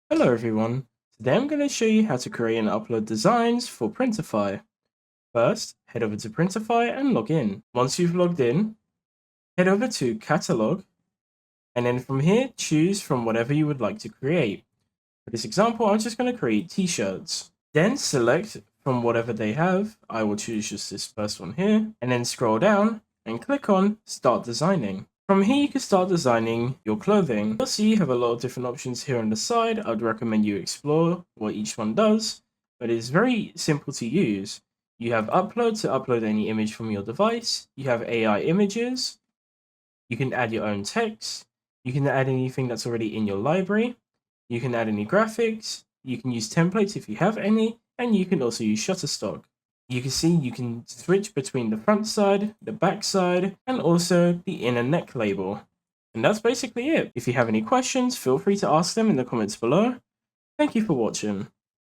Hello everyone, today I'm going to show you how to create and upload designs for Printify. First, head over to Printify and log in. Once you've logged in, head over to Catalog, and then from here, choose from whatever you would like to create. For this example, I'm just going to create t-shirts. Then select from whatever they have. I will choose just this first one here, and then scroll down and click on Start Designing. From here, you can start designing your clothing. You'll see you have a lot of different options here on the side. I'd recommend you explore what each one does, but it's very simple to use. You have upload to upload any image from your device. You have AI images. You can add your own text. You can add anything that's already in your library. You can add any graphics. You can use templates if you have any, and you can also use Shutterstock. You can see you can switch between the front side, the back side, and also the inner neck label. And that's basically it. If you have any questions, feel free to ask them in the comments below. Thank you for watching.